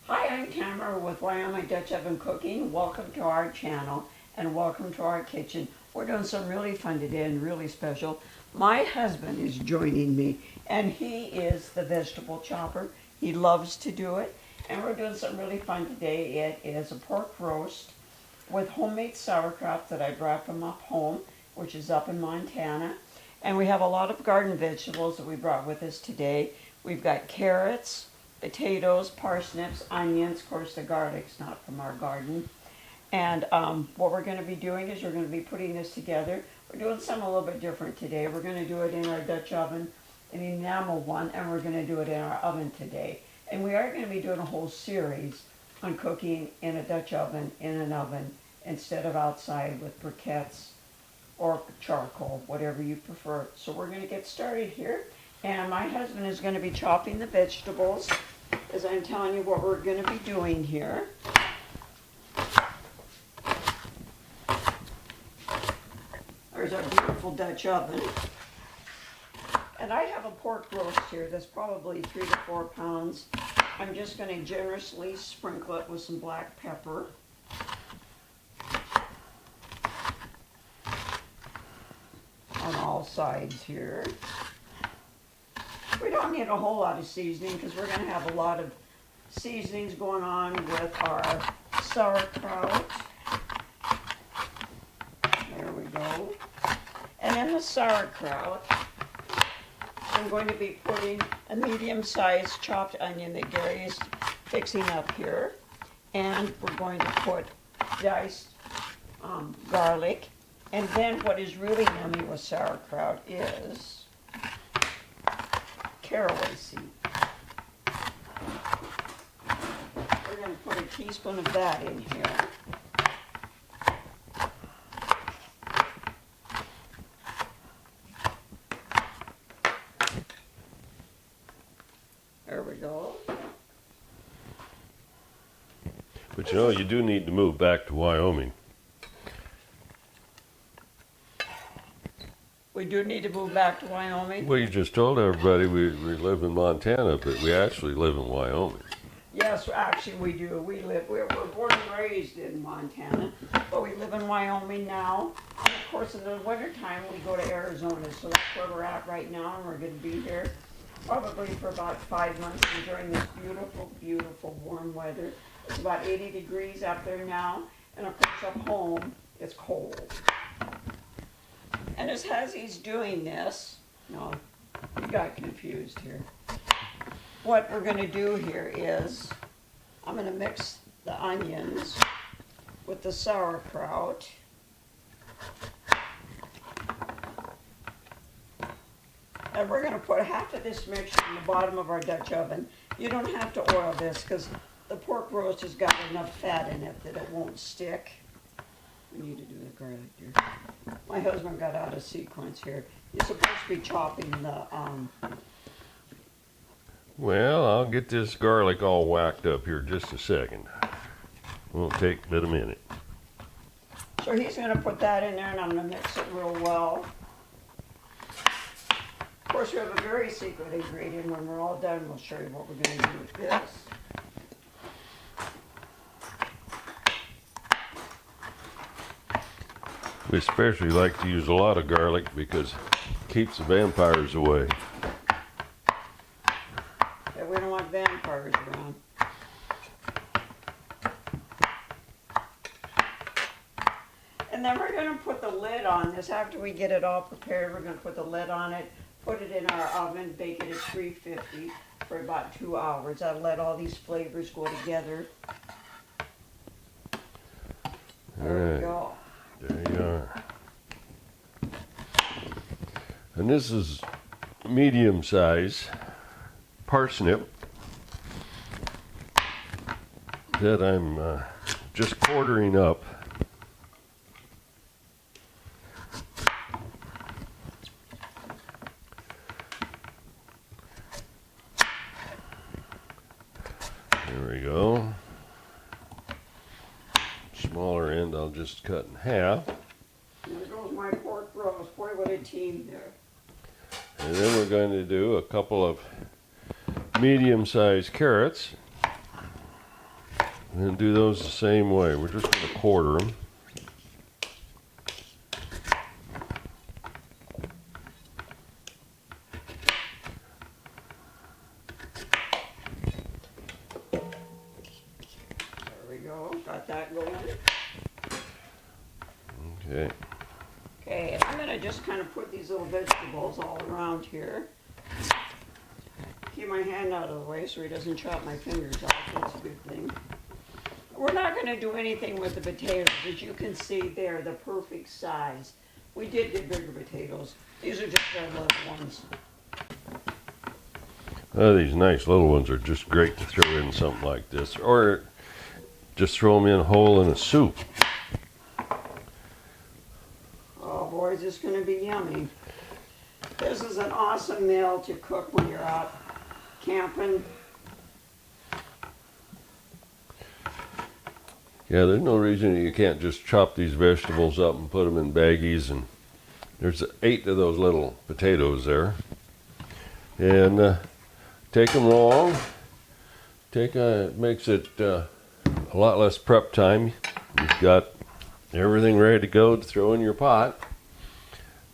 Hi, I'm Tamara with Wyoming Dutch Oven Cooking. Welcome to our channel and welcome to our kitchen. We're doing some really fun today and really special. My husband is joining me and he is the vegetable chopper. He loves to do it and we're doing something really fun today. It is a pork roast with homemade sauerkraut that I brought from up home, which is up in Montana. And we have a lot of garden vegetables that we brought with us today. We've got carrots, potatoes, parsnips, onions. Of course, the garlic's not from our garden. And what we're going to be doing is we're going to be putting this together. We're doing something a little bit different today. We're going to do it in our Dutch oven, an enamel one, and we're going to do it in our oven today. And we are going to be doing a whole series on cooking in a Dutch oven, in an oven, instead of outside with briquettes or charcoal, whatever you prefer. So we're going to get started here. And my husband is going to be chopping the vegetables as I'm telling you what we're going to be doing here. There's our beautiful Dutch oven. And I have a pork roast here that's probably 3 to 4 pounds. I'm just going to generously sprinkle it with some black pepper. On all sides here. We don't need a whole lot of seasoning because we're going to have a lot of seasonings going on with our sauerkraut. There we go. And in the sauerkraut, I'm going to be putting a medium-sized chopped onion that Gary is fixing up here. And we're going to put diced garlic. And then what is really yummy with sauerkraut is caraway seed. We're going to put a teaspoon of that in here. There we go. But you know, you do need to move back to Wyoming. We do need to move back to Wyoming. Well, you just told everybody we live in Montana, but we actually live in Wyoming. Yes, actually we do. We're born and raised in Montana, but we live in Wyoming now. And of course, in the wintertime, we go to Arizona, so that's where we're at right now, and we're going to be here probably for about 5 months enjoying this beautiful, beautiful warm weather. It's about 80 degrees up there now, and of course up home, it's cold. And as he's doing this, no, you got confused here. What we're going to do here is, I'm going to mix the onions with the sauerkraut. And we're going to put half of this mixture in the bottom of our Dutch oven. You don't have to oil this because the pork roast has got enough fat in it that it won't stick. We need to do the garlic here. My husband got out of sequence here. You're supposed to be chopping the, Well, I'll get this garlic all whacked up here just a second. Won't take but a minute. So he's going to put that in there and I'm going to mix it real well. Of course, we have a very secret ingredient. When we're all done, we'll show you what we're going to do with this. We especially like to use a lot of garlic because it keeps the vampires away. Yeah, we don't want vampires around. And then we're going to put the lid on this. After we get it all prepared, we're going to put the lid on it, put it in our oven, bake it at 350 for about 2 hours. That'll let all these flavors go together. There we go. There you are. And this is medium size parsnip that I'm just quartering up. There we go. Smaller end I'll just cut in half. There goes my pork roast. Boy, what a team there. And then we're going to do a couple of medium-sized carrots. And do those the same way. We're just going to quarter them. There we go. Got that going. Okay. Okay, I'm going to just kind of put these little vegetables all around here. Keep my hand out of the way so he doesn't chop my fingers off. That's a good thing. We're not going to do anything with the potatoes. As you can see, they're the perfect size. We did get bigger potatoes. These are just our little ones. Oh, these nice little ones are just great to throw in something like this. Or just throw them in whole in a soup. Oh boy, is this going to be yummy. This is an awesome meal to cook when you're out camping. Yeah, there's no reason you can't just chop these vegetables up and put them in baggies. And there's 8 of those little potatoes there. And take them long. Makes it a lot less prep time. You've got everything ready to go to throw in your pot.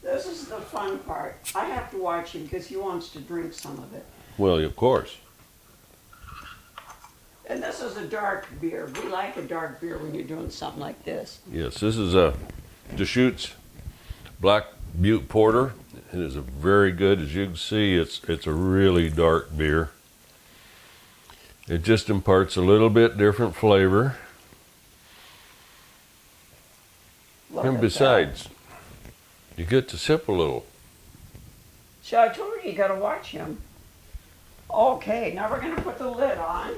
This is the fun part. I have to watch him because he wants to drink some of it. Well, of course. And this is a dark beer. We like a dark beer when you're doing something like this. Yes, this is a Deschutes Black Butte Porter. It is a very good, as you can see, it's a really dark beer. It just imparts a little bit different flavor. Look And at besides, you get to sip a little. that. So I told you got to watch him. Okay, now we're going to put the lid on.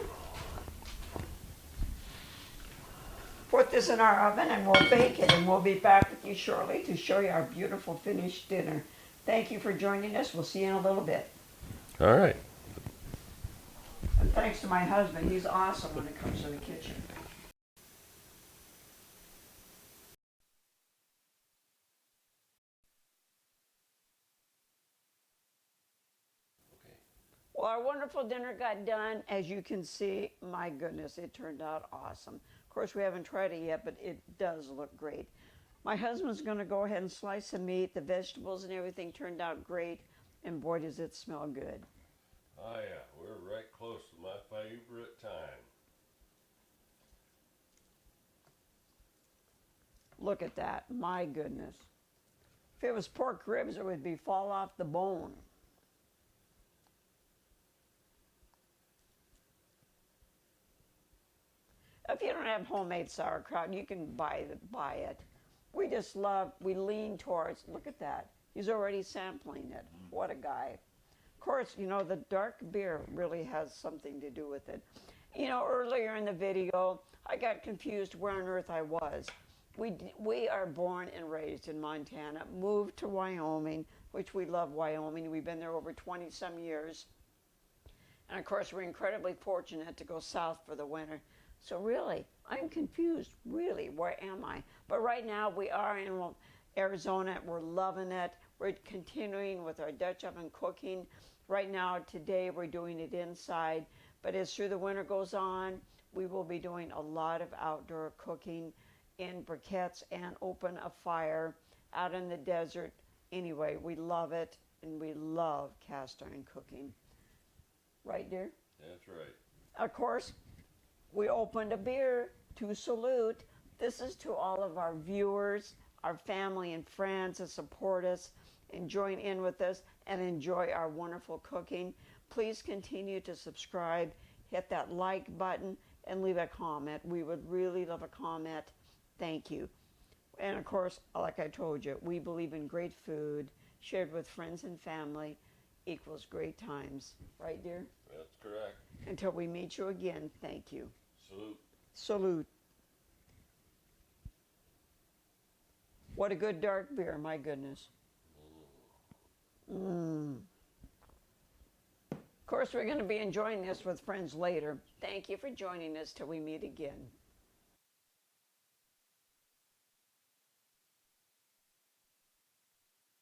Put this in our oven and we'll bake it, and we'll be back with you shortly to show you our beautiful finished dinner. Thank you for joining us. We'll see you in a little bit. All right. And thanks to my husband. He's awesome when it comes to the kitchen. Well, our wonderful dinner got done. As you can see, my goodness, it turned out awesome. Of course, we haven't tried it yet, but it does look great. My husband's going to go ahead and slice the meat. The vegetables and everything turned out great. And boy, does it smell good. Oh, yeah. We're right close to my favorite time. Look at that. My goodness. If it was pork ribs, it would be fall off the bone. If you don't have homemade sauerkraut, you can buy it. We lean towards, look at that. He's already sampling it. What a guy. Of course, you know, the dark beer really has something to do with it. You know, earlier in the video, I got confused where on earth I was. We are born and raised in Montana, moved to Wyoming, which we love Wyoming. We've been there over 20-some years. And of course, we're incredibly fortunate to go south for the winter. So really, I'm confused. Really, where am I? But right now, we are in Arizona. We're loving it. We're continuing with our Dutch oven cooking. Right now, today, we're doing it inside. But as through the winter goes on, we will be doing a lot of outdoor cooking in briquettes and open a fire out in the desert. Anyway, we love it, and we love cast iron cooking. Right, dear? That's right. Of course, we opened a beer to salute. This is to all of our viewers, our family and friends that support us and join in with us and enjoy our wonderful cooking. Please continue to subscribe, hit that like button, and leave a comment. We would really love a comment. Thank you. And of course, like I told you, we believe in great food shared with friends and family equals great times. Right, dear? That's correct. Until we meet you again, thank you. Salute. Salute. What a good dark beer, my goodness. Of course, we're going to be enjoying this with friends later. Thank you for joining us till we meet again.